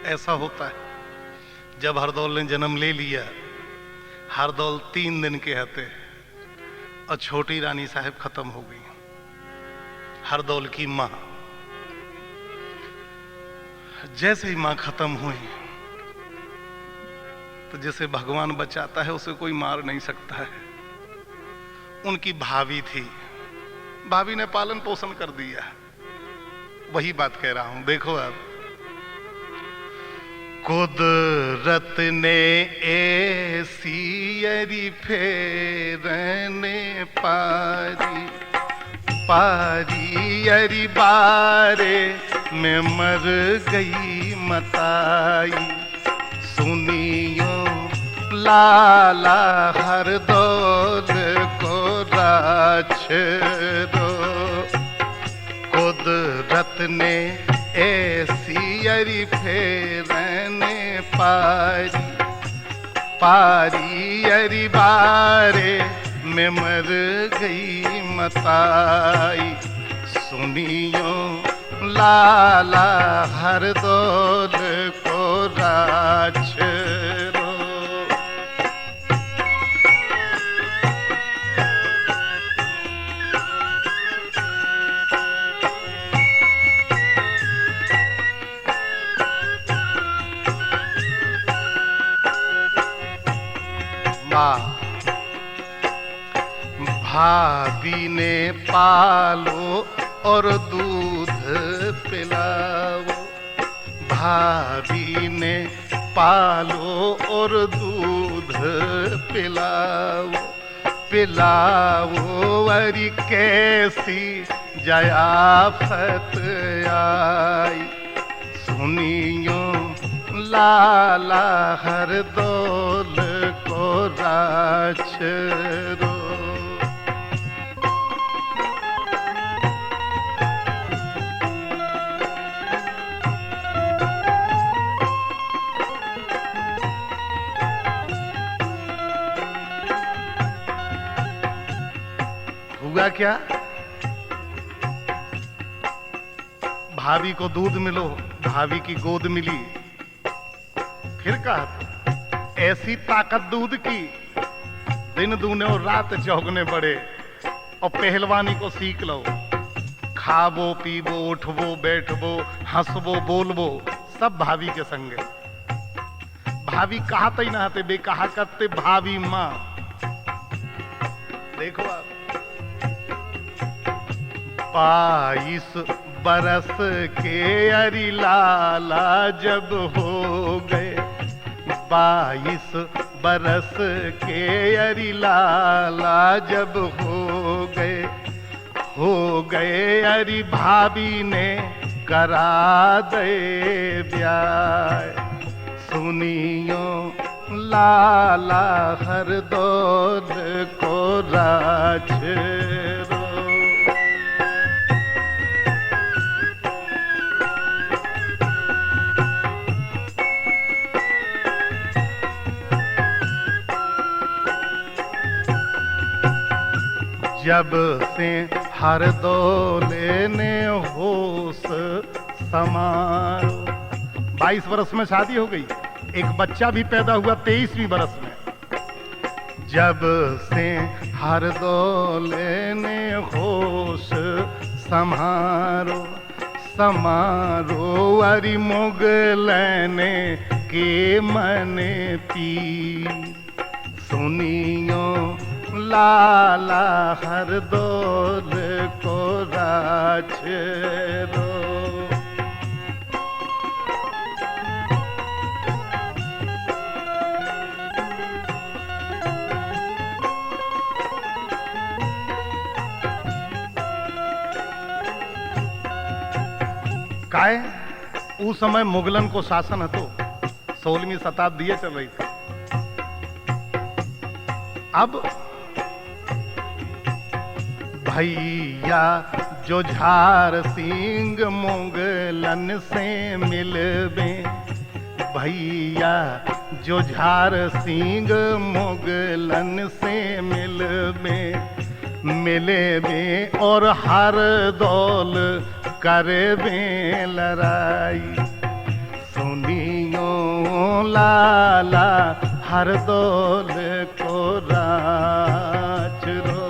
ऐसा होता है। जब हरदौल ने जन्म ले लिया, हरदौल 3 दिन के हते और छोटी रानी साहब खत्म हो गई। हरदौल की माँ, जैसे ही माँ खत्म हुई तो जैसे भगवान बचाता है उसे कोई मार नहीं सकता है। उनकी भाभी थी, भाभी ने पालन पोषण कर दिया। वही बात कह रहा हूं, देखो अब। कुदरत ने ऐसी अरी फेरने पारी, पारी अरी बारे में मर गई मताई। सुनियो लाला हरदौल को राछरो, कुदरत ने ऐसी अरी फेरने पारी, पारी अरी बारे में मर गई मताई। सुनियो लाला हरदौल को राछरो। भाभी ने पालो और दूध पिलाओ, भाभी ने पालो और दूध पिलाओ, पिलाओ अरी कैसी जयाफत आई। सुनियो लाला हरदौल को राछरो। हुआ क्या? भाभी को दूध मिलो, भाभी की गोद मिली। फिर कहा ऐसी ताकत दूध की, दिन दूने और रात चौगने बड़े। और पहलवानी को सीख लो, खाबो पीबो उठबो बैठबो हंसबो बोलबो सब भाभी के संगे। भाभी कहते ही ना हते, बेकहा करते भाभी माँ। देखो आप, 22 बरस के अरी लाला जब हो गए, 22 बरस के अरी लाला जब हो गए अरी भाभी ने करा दे ब्याह। सुनियो लाला हरदौल को राछरो। जब से हरदौल ने होश समारो, 22 वर्ष में शादी हो गई, एक बच्चा भी पैदा हुआ 23वीं बरस में। जब से हरदौल ने होश समारो, समारो अरी मुगलने के मन पी। सुनियो लाला हरदौल को राछरो। काहे उस समय मुगलन को शासन हतो, 16वीं शताब्दी चल रही थी। अब भैया जो झार सिंह मुगलन से मिलबे, भैया जो झार सिंह मुगलन से मिलबे, मिलेबे और हरदौल करबे लड़ाई। सुनी लाला हरदौल को राच रो।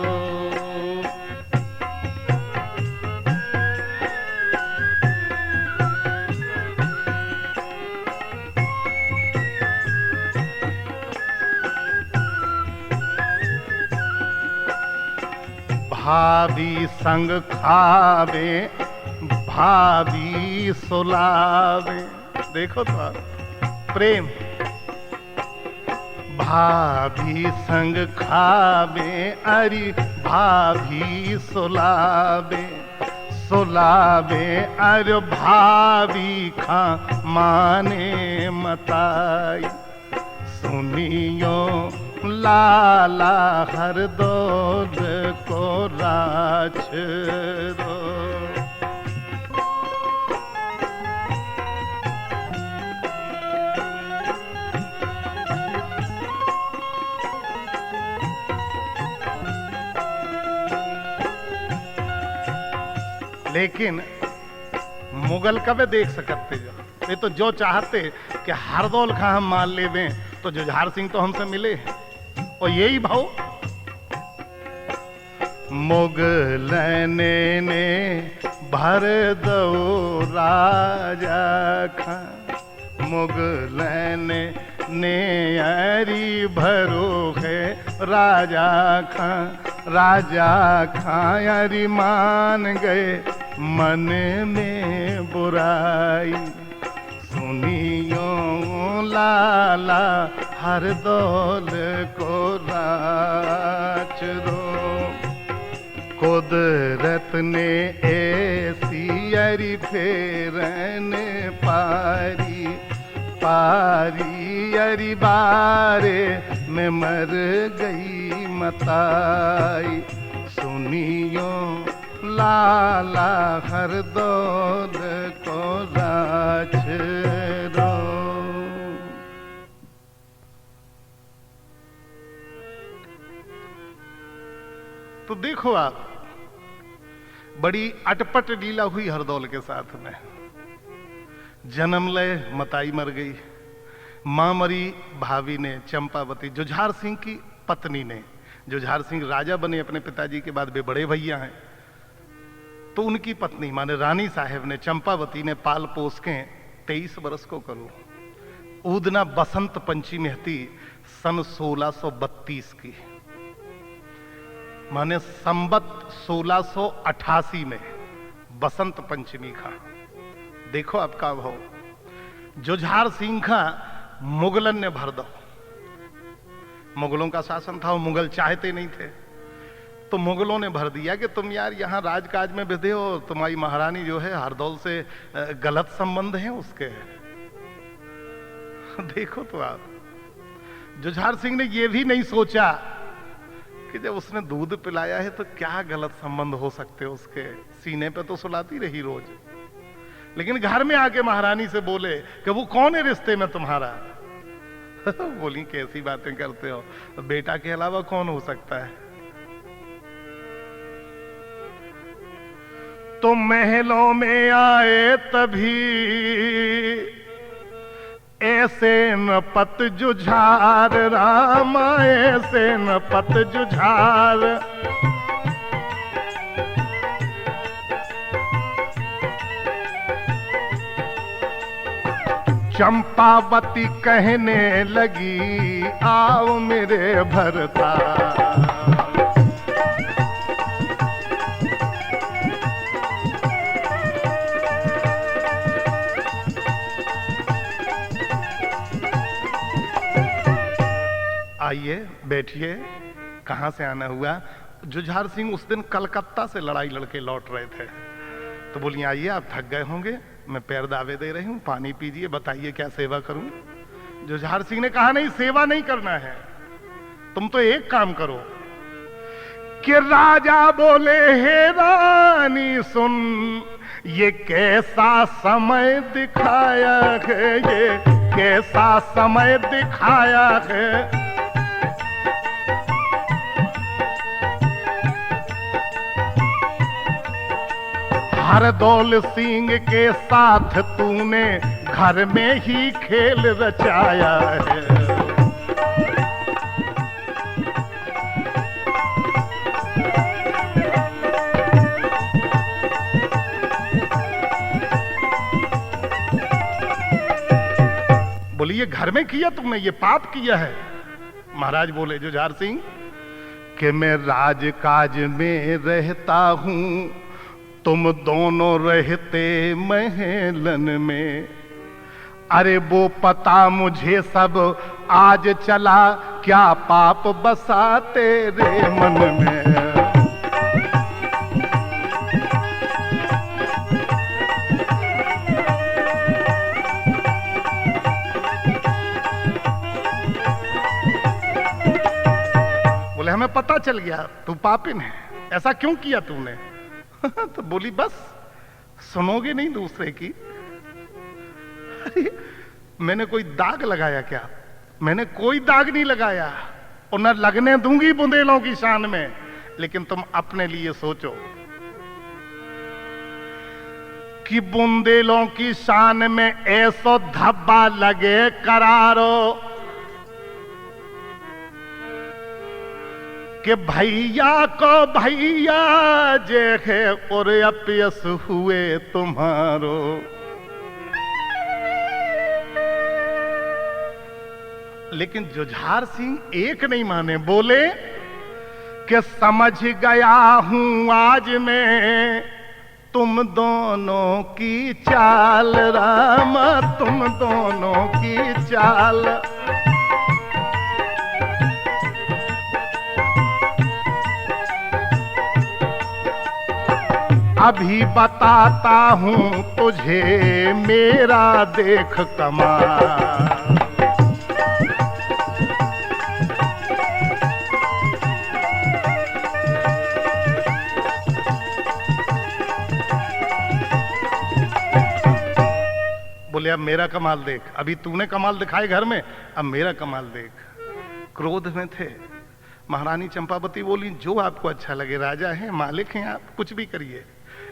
भाभी संग खावे भाभी सुलावे। देखो तो आप प्रेम। भाभी संग खावे अरे भाभी सुलावे, सुलावे अरे भाभी खा माने मताई। सुनियो लाला हरदौल को राछ रो। लेकिन मुगल कब देख सकते जो ये तो जो चाहते कि हरदौल खा हम मान ले दें तो जुझार सिंह तो हमसे मिले और यही भाव। मुगलने ने भर दो राजा खा, मुगलने ने अरी भरो है राजा खा, राजा खा अरी मान गए मन में बुराई। सुनियो लाला हरदौल को राच रो। कुदरत ने ऐसी अरी फेरन पारी, पारी अरी बारे में मर गई मताई। सुनियो लाला हरदौल को राच रो। तो देखो आप बड़ी अटपट लीला हुई हरदौल के साथ में। जन्म ले मताई मर गई, मां मरी भाभी ने चंपावती, जुझार सिंह की पत्नी ने। जुझार सिंह राजा बने अपने पिताजी के बाद, वे बड़े भैया हैं, तो उनकी पत्नी माने रानी साहेब ने चंपावती ने पाल पोस के 23 बरस को करो। ऊदना बसंत पंचमी थी सन 1632 की, माने संबत 1688 में बसंत पंचमी का। देखो आपका भाव। जुझार सिंह का मुगलन ने भर दो। मुगलों का शासन था, वो मुगल चाहते नहीं थे, तो मुगलों ने भर दिया कि तुम यार यहाँ राजकाज में बिधे हो, तुम्हारी महारानी जो है हरदौल से गलत संबंध हैं उसके। देखो तो आप, जुझार सिंह ने यह भी नहीं सोचा कि जब उसने दूध पिलाया है तो क्या गलत संबंध हो सकते उसके। सीने पे तो सुलाती रही रोज, लेकिन घर में आके महारानी से बोले कि वो कौन है रिश्ते में तुम्हारा। बोली कैसी बातें करते हो, बेटा के अलावा कौन हो सकता है। तो महलों में आए तभी ऐसे न पत जुझार, राम ऐसे न पत जुझार। चंपावती कहने लगी आओ मेरे भरता। आइए बैठिए, कहाँ से आना हुआ। जुझार सिंह उस दिन कलकत्ता से लड़ाई लड़के लौट रहे थे, तो बोलिए आइए आप थक गए होंगे, मैं पैर दावे दे रही हूँ, पानी पीजिए, बताइए क्या सेवा करूं। जुझार सिंह ने कहा नहीं, सेवा नहीं करना है, तुम तो एक काम करो कि राजा बोले हे रानी सुन, ये कैसा समय दिखाया है, ये कैसा समय दिखाया है। हरदौल सिंह के साथ तूने घर में ही खेल रचाया है। बोली ये घर में किया तुमने, ये पाप किया है। महाराज बोले जुझार सिंह कि मैं राजकाज में रहता हूं, तुम दोनों रहते महलन में। अरे वो पता मुझे सब आज चला, क्या पाप बसा तेरे मन में। बोले हमें पता चल गया तू पापिन है, ऐसा क्यों किया तूने? तो बोली बस सुनोगे नहीं दूसरे की। मैंने कोई दाग लगाया क्या? मैंने कोई दाग नहीं लगाया और न लगने दूंगी बुंदेलों की शान में। लेकिन तुम अपने लिए सोचो कि बुंदेलों की शान में ऐसो धब्बा लगे करारो कि भैया को भैया जेखे और अपयस हुए तुम्हारो। लेकिन जुझार सिंह एक नहीं माने, बोले कि समझ गया हूं आज मैं तुम दोनों की चाल रामा, तुम दोनों की चाल। अभी बताता हूं तुझे मेरा देख कमाल। बोले अब मेरा कमाल देख, अभी तूने कमाल दिखाए घर में, अब मेरा कमाल देख। क्रोध में थे। महारानी चंपावती बोली जो आपको अच्छा लगे, राजा हैं, मालिक हैं आप, कुछ भी करिए।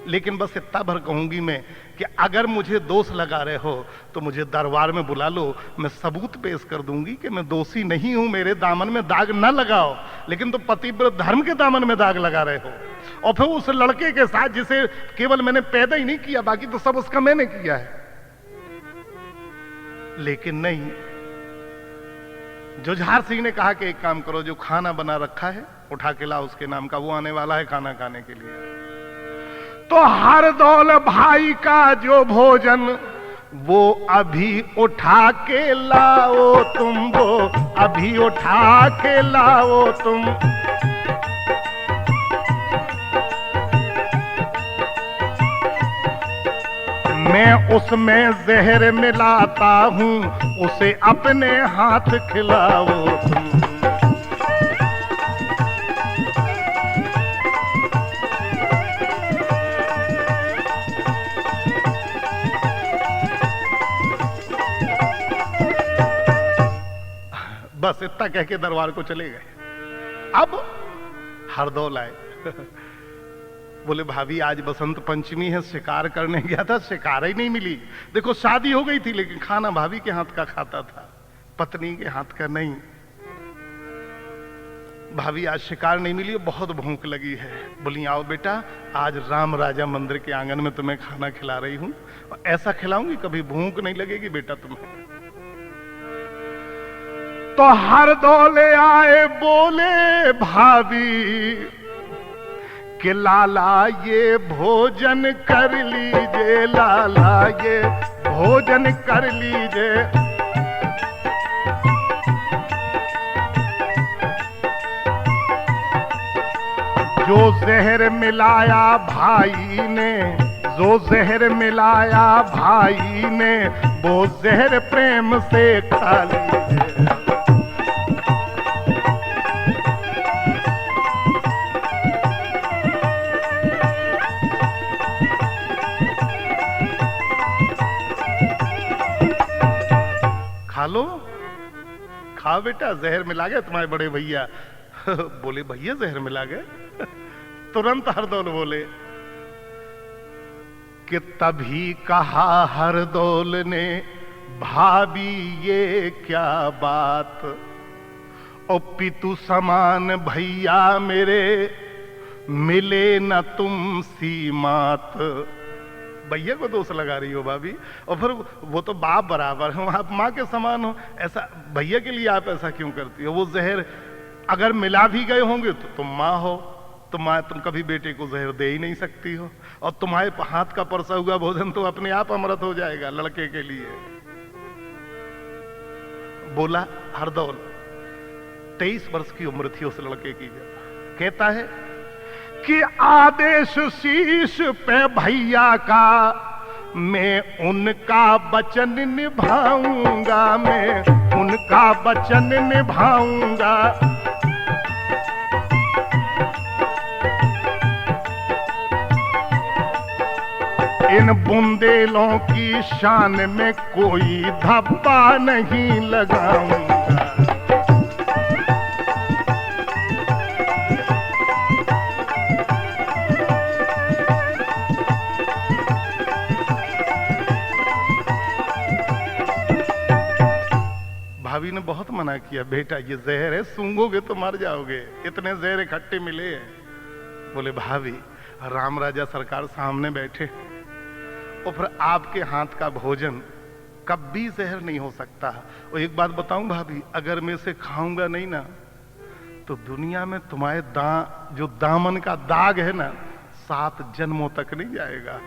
लेकिन बस इतना भर कहूंगी मैं कि अगर मुझे दोष लगा रहे हो तो मुझे दरबार में बुला लो, मैं सबूत पेश कर दूंगी कि मैं दोषी नहीं हूं, मेरे दामन में दाग न लगाओ। लेकिन तो पतिव्रत धर्म के दामन में दाग लगा रहे हो, और फिर उस लड़के के साथ जिसे केवल मैंने पैदा ही नहीं किया, बाकी तो सब उसका मैंने किया है। लेकिन नहीं, जुझार सिंह ने कहा कि एक काम करो, जो खाना बना रखा है उठा के ला उसके नाम का, वो आने वाला है खाना खाने के लिए। तो हर दौल भाई का जो भोजन वो अभी उठा के लाओ तुम, वो अभी उठा के लाओ तुम। मैं उसमें जहर मिलाता हूं, उसे अपने हाथ खिलाओ तुम। बस इतना कह के दरबार को चले गए। अब हरदौल आए। बोले भाभी आज बसंत पंचमी है, शिकार करने गया था, शिकार ही नहीं मिली। देखो शादी हो गई थी लेकिन खाना भाभी के हाथ का खाता था, पत्नी के हाथ का नहीं। भाभी आज शिकार नहीं मिली, बहुत भूख लगी है। बोली आओ बेटा, आज राम राजा मंदिर के आंगन में तुम्हें खाना खिला रही हूं, और ऐसा खिलाऊंगी कभी भूख नहीं लगेगी बेटा तुम्हें। तो हर दौले आए, बोले भाभी कि लाला ये भोजन कर लीजिए, लाला ये भोजन कर लीजिए। जो जहर मिलाया भाई ने, जो जहर मिलाया भाई ने, वो जहर प्रेम से खा लीजिए। खा लो, खाओ बेटा, जहर मिला गए तुम्हारे बड़े भैया। बोले भैया जहर मिला गए? तुरंत हरदौल बोले कि तभी कहा हरदौल ने, भाभी ये क्या बात, ओ पितु समान भैया मेरे, मिले न तुम सी मात। भैया को दोष लगा रही हो भाभी, और फिर वो तो बाप बराबर हो, आप माँ के समान हो, ऐसा भैया के लिए आप ऐसा क्यों करती हो? वो जहर अगर मिला भी गए होंगे तो तुम माँ हो, तुम कभी बेटे को जहर दे ही नहीं सकती हो, और तुम्हारे हाथ का परसा हुआ भोजन तो अपने आप अमृत हो जाएगा लड़के के लिए। बोला हरदौल, 23 वर्ष की उम्र थी उस लड़के की जब। कहता है कि आदेश शीश पे भैया का, मैं उनका वचन निभाऊंगा, मैं उनका वचन निभाऊंगा। इन बुंदेलों की शान में कोई धब्बा नहीं लगाऊंगा। भाभी ने बहुत मना किया, बेटा ये जहर है, सूंघोगे तो मर जाओगे, इतने जहर इकट्ठे मिले हैं। बोले भाभी, राम राजा सरकार सामने बैठे, और फिर आपके हाथ का भोजन कभी जहर नहीं हो सकता। और एक बात बताऊं भाभी, अगर मैं इसे खाऊंगा नहीं ना, तो दुनिया में तुम्हारे जो दामन का दाग है ना, 7 जन्मों तक नहीं जाएगा,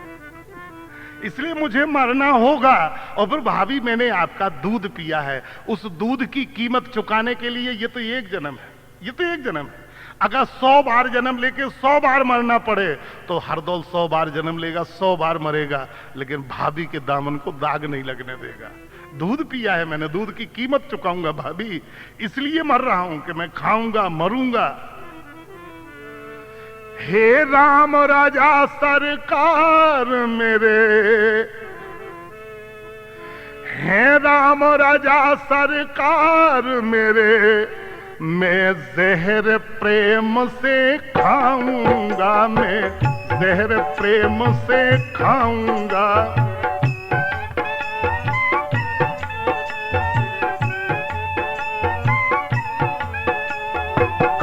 इसलिए मुझे मरना होगा। और फिर भाभी, मैंने आपका दूध पिया है, उस दूध की कीमत चुकाने के लिए ये तो एक जन्म है, ये तो एक जन्म है। अगर 100 बार जन्म लेके 100 बार मरना पड़े तो हरदौल 100 बार जन्म लेगा, 100 बार मरेगा, लेकिन भाभी के दामन को दाग नहीं लगने देगा। दूध पिया है मैंने, दूध की कीमत चुकाऊंगा भाभी, इसलिए मर रहा हूं कि मैं खाऊंगा, मरूंगा। हे राम राजा सरकार मेरे, हे राम राजा सरकार मेरे, मैं जहर प्रेम से खाऊंगा, मैं जहर प्रेम से खाऊंगा।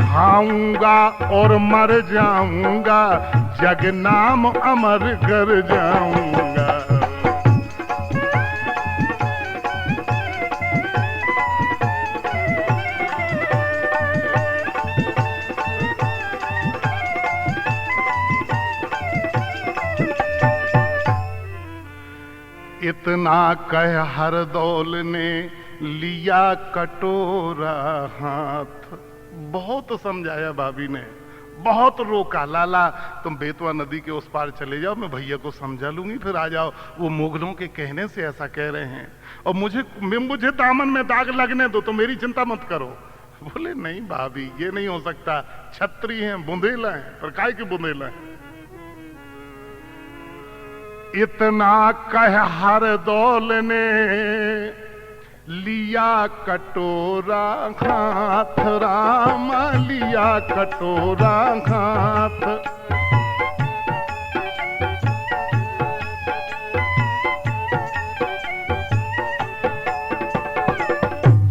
खाऊंगा और मर जाऊंगा, जग नाम अमर कर जाऊंगा। इतना कह हरदौल ने लिया कटोरा हाथ। बहुत समझाया भाभी ने, बहुत रोका, लाला तुम बेतवा नदी के उस पार चले जाओ, मैं भैया को समझा लूंगी, फिर आ जाओ, वो मुगलों के कहने से ऐसा कह रहे हैं, और मुझे दामन में दाग लगने दो, तो मेरी चिंता मत करो। बोले नहीं भाभी, ये नहीं हो सकता, छत्री हैं, बुंदेला है, पर काय के बुंदेला है। इतना कह हरदौल ने लिया कटोरा हाथ, राम लिया कटोरा हाथ।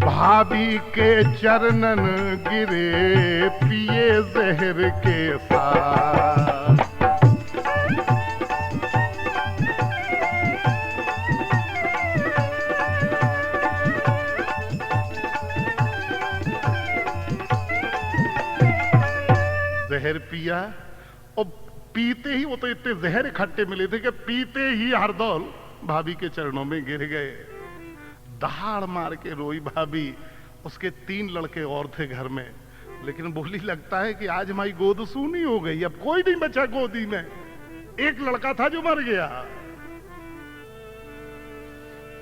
भाभी के चरणन गिरे पिए जहर के साथ। जहर पिया, और पीते ही, वो तो इतने जहर इकट्ठे मिले थे कि पीते ही हरदौल भाभी के चरणों में गिर गए। दहाड़ मार के रोई भाभी। उसके 3 लड़के और थे घर में, लेकिन बोली लगता है कि आज हमारी गोद सूनी हो गई, अब कोई नहीं बचा गोदी में। एक लड़का था जो मर गया।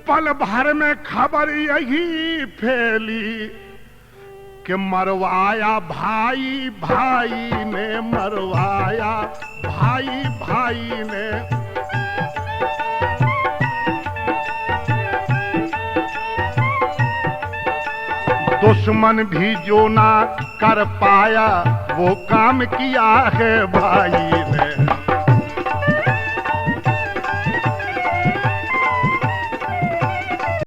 पल भर में खबर यही फैली कि मरवाया भाई भाई ने, मरवाया भाई भाई ने। दुश्मन भी जो ना कर पाया वो काम किया है भाई